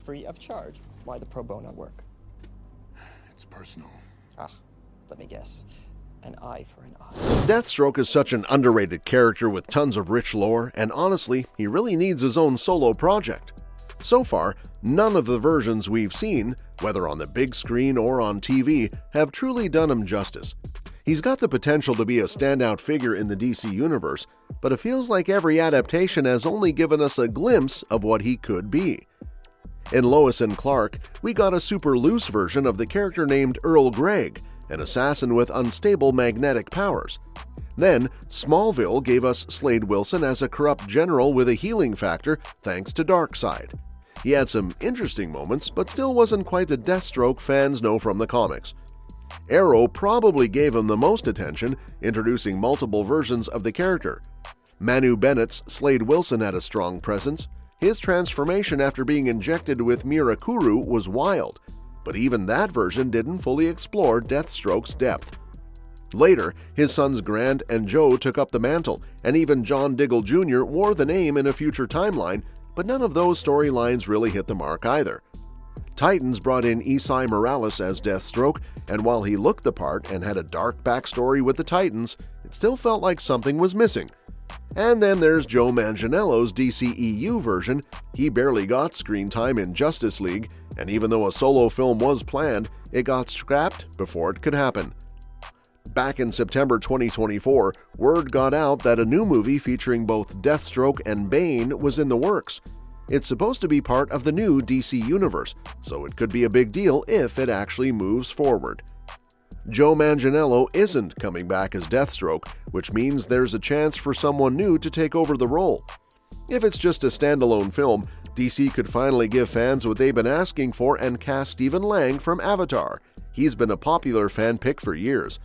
free of charge. Why the pro bono work? It's personal. Let me guess. An eye for an eye. Deathstroke is such an underrated character with tons of rich lore, and honestly, he really needs his own solo project. So far, none of the versions we've seen, whether on the big screen or on TV, have truly done him justice. He's got the potential to be a standout figure in the DC universe, but it feels like every adaptation has only given us a glimpse of what he could be. In Lois and Clark, we got a super loose version of the character named Earl Gregg, an assassin with unstable magnetic powers. Then, Smallville gave us Slade Wilson as a corrupt general with a healing factor thanks to Darkseid. He had some interesting moments, but still wasn't quite the Deathstroke fans know from the comics. Arrow probably gave him the most attention, introducing multiple versions of the character. Manu Bennett's Slade Wilson had a strong presence. His transformation after being injected with Mirakuru was wild, but even that version didn't fully explore Deathstroke's depth. Later, his sons Grant and Joe took up the mantle, and even John Diggle Jr. wore the name in a future timeline, but none of those storylines really hit the mark either. Titans brought in Esai Morales as Deathstroke, and while he looked the part and had a dark backstory with the Titans, it still felt like something was missing. And then there's Joe Manganiello's DCEU version. He barely got screen time in Justice League, and even though a solo film was planned, it got scrapped before it could happen. Back in September 2024, word got out that a new movie featuring both Deathstroke and Bane was in the works. It's supposed to be part of the new DC universe, so it could be a big deal if it actually moves forward. Joe Manganiello isn't coming back as Deathstroke, which means there's a chance for someone new to take over the role. If it's just a standalone film, DC could finally give fans what they've been asking for and cast Stephen Lang from Avatar. He's been a popular fan pick for years.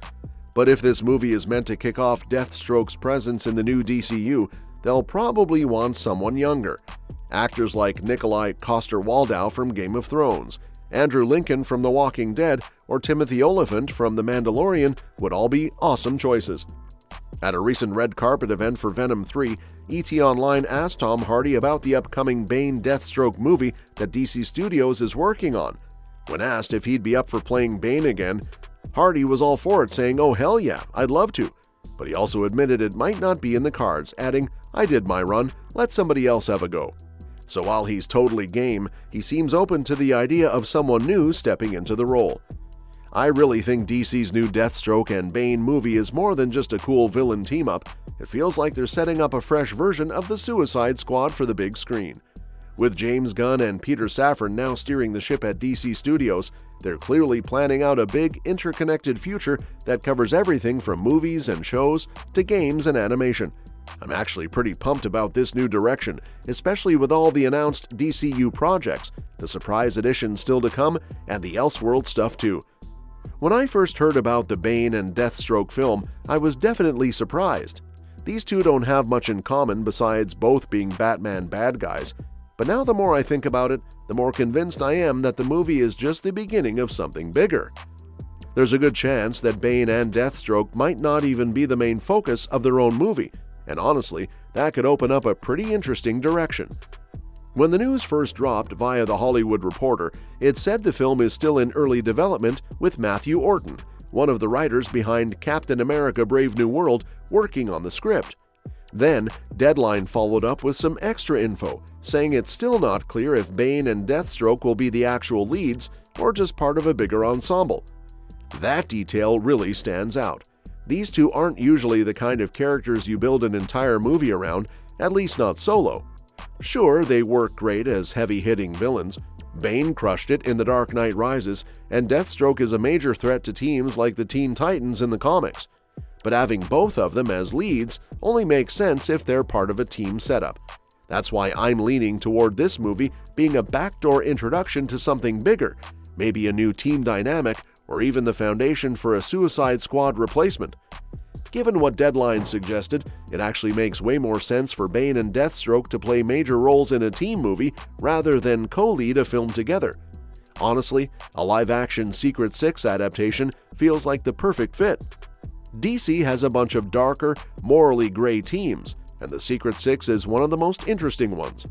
But if this movie is meant to kick off Deathstroke's presence in the new DCU, they'll probably want someone younger. Actors like Nikolai Coster-Waldau from Game of Thrones, Andrew Lincoln from The Walking Dead, or Timothy Olyphant from The Mandalorian would all be awesome choices. At a recent red carpet event for Venom 3, ET Online asked Tom Hardy about the upcoming Bane Deathstroke movie that DC Studios is working on. When asked if he'd be up for playing Bane again, Hardy was all for it, saying, "Oh hell yeah, I'd love to." But he also admitted it might not be in the cards, adding, "I did my run, let somebody else have a go." So while he's totally game, he seems open to the idea of someone new stepping into the role. I really think DC's new Deathstroke and Bane movie is more than just a cool villain team-up. It feels like they're setting up a fresh version of the Suicide Squad for the big screen. With James Gunn and Peter Safran now steering the ship at DC Studios, they're clearly planning out a big, interconnected future that covers everything from movies and shows to games and animation. I'm actually pretty pumped about this new direction, especially with all the announced DCU projects, the surprise editions still to come, and the Elseworld stuff too. When I first heard about the Bane and Deathstroke film, I was definitely surprised. These two don't have much in common besides both being Batman bad guys, but now the more I think about it, the more convinced I am that the movie is just the beginning of something bigger. There's a good chance that Bane and Deathstroke might not even be the main focus of their own movie, and honestly, that could open up a pretty interesting direction. When the news first dropped via The Hollywood Reporter, it said the film is still in early development with Matthew Orton, one of the writers behind Captain America: Brave New World, working on the script. Then, Deadline followed up with some extra info, saying it's still not clear if Bane and Deathstroke will be the actual leads or just part of a bigger ensemble. That detail really stands out. These two aren't usually the kind of characters you build an entire movie around, at least not solo. Sure, they work great as heavy-hitting villains. Bane crushed it in The Dark Knight Rises, and Deathstroke is a major threat to teams like the Teen Titans in the comics. But having both of them as leads only makes sense if they're part of a team setup. That's why I'm leaning toward this movie being a backdoor introduction to something bigger, maybe a new team dynamic, or even the foundation for a Suicide Squad replacement. Given what Deadline suggested, it actually makes way more sense for Bane and Deathstroke to play major roles in a team movie rather than co-lead a film together. Honestly, a live-action Secret Six adaptation feels like the perfect fit. DC has a bunch of darker, morally gray teams, and the Secret Six is one of the most interesting ones.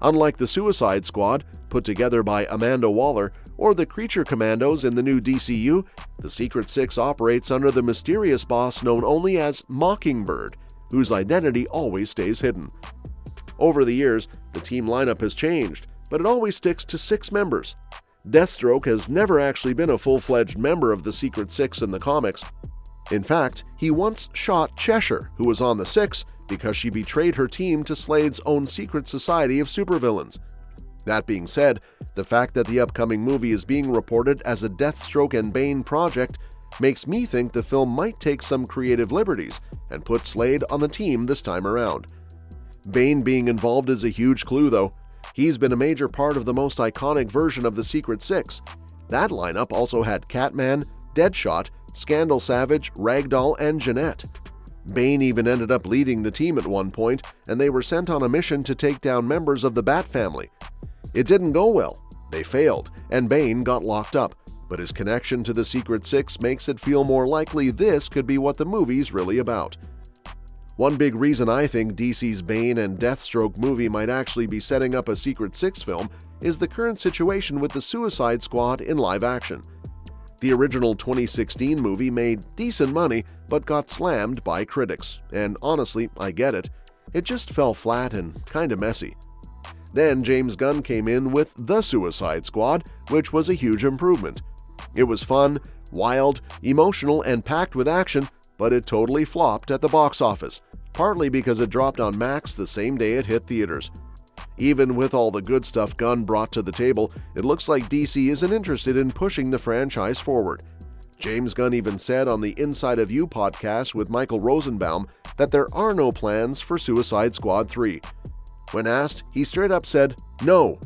Unlike the Suicide Squad, put together by Amanda Waller, or the Creature Commandos in the new DCU, the Secret Six operates under the mysterious boss known only as Mockingbird, whose identity always stays hidden. Over the years, the team lineup has changed, but it always sticks to 6 members. Deathstroke has never actually been a full-fledged member of the Secret Six in the comics. In fact, he once shot Cheshire, who was on the Six, because she betrayed her team to Slade's own secret society of supervillains. That being said, the fact that the upcoming movie is being reported as a Deathstroke and Bane project makes me think the film might take some creative liberties and put Slade on the team this time around. Bane being involved is a huge clue, though. He's been a major part of the most iconic version of the Secret Six. That lineup also had Catman, Deadshot, Scandal Savage, Ragdoll, and Jeanette. Bane even ended up leading the team at one point, and they were sent on a mission to take down members of the Bat family. It didn't go well. They failed, and Bane got locked up, but his connection to the Secret Six makes it feel more likely this could be what the movie's really about. One big reason I think DC's Bane and Deathstroke movie might actually be setting up a Secret Six film is the current situation with the Suicide Squad in live action. The original 2016 movie made decent money, but got slammed by critics, and honestly, I get it. It just fell flat and kinda messy. Then James Gunn came in with The Suicide Squad, which was a huge improvement. It was fun, wild, emotional, and packed with action, but it totally flopped at the box office, partly because it dropped on Max the same day it hit theaters. Even with all the good stuff Gunn brought to the table, it looks like DC isn't interested in pushing the franchise forward. James Gunn even said on the Inside of You podcast with Michael Rosenbaum that there are no plans for Suicide Squad 3. When asked, he straight up said, no.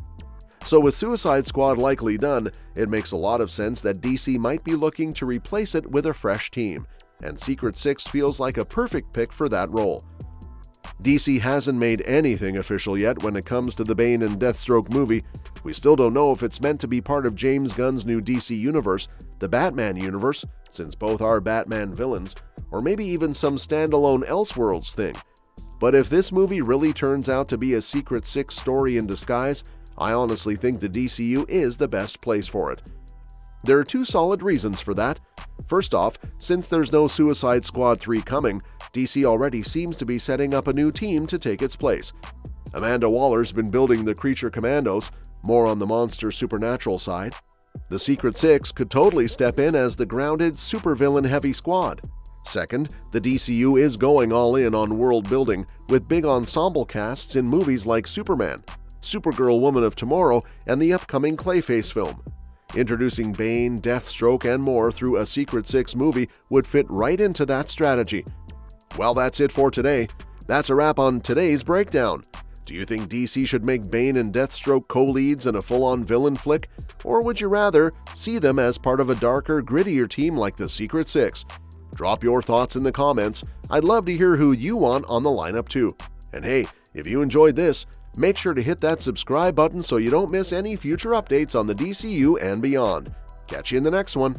So with Suicide Squad likely done, it makes a lot of sense that DC might be looking to replace it with a fresh team, and Secret Six feels like a perfect pick for that role. DC hasn't made anything official yet when it comes to the Bane and Deathstroke movie. We still don't know if it's meant to be part of James Gunn's new DC universe, the Batman universe, since both are Batman villains, or maybe even some standalone Elseworlds thing. But if this movie really turns out to be a Secret Six story in disguise, I honestly think the DCU is the best place for it. There are 2 solid reasons for that. First off, since there's no Suicide Squad 3 coming, DC already seems to be setting up a new team to take its place. Amanda Waller's been building the Creature Commandos, more on the monster supernatural side. The Secret Six could totally step in as the grounded, supervillain-heavy squad. Second, the DCU is going all in on world building, with big ensemble casts in movies like Superman, Supergirl Woman of Tomorrow, and the upcoming Clayface film. Introducing Bane, Deathstroke, and more through a Secret Six movie would fit right into that strategy. Well, that's it for today. That's a wrap on today's breakdown. Do you think DC should make Bane and Deathstroke co-leads in a full-on villain flick, or would you rather see them as part of a darker, grittier team like the Secret Six? Drop your thoughts in the comments. I'd love to hear who you want on the lineup too. And hey, if you enjoyed this, make sure to hit that subscribe button so you don't miss any future updates on the DCU and beyond. Catch you in the next one.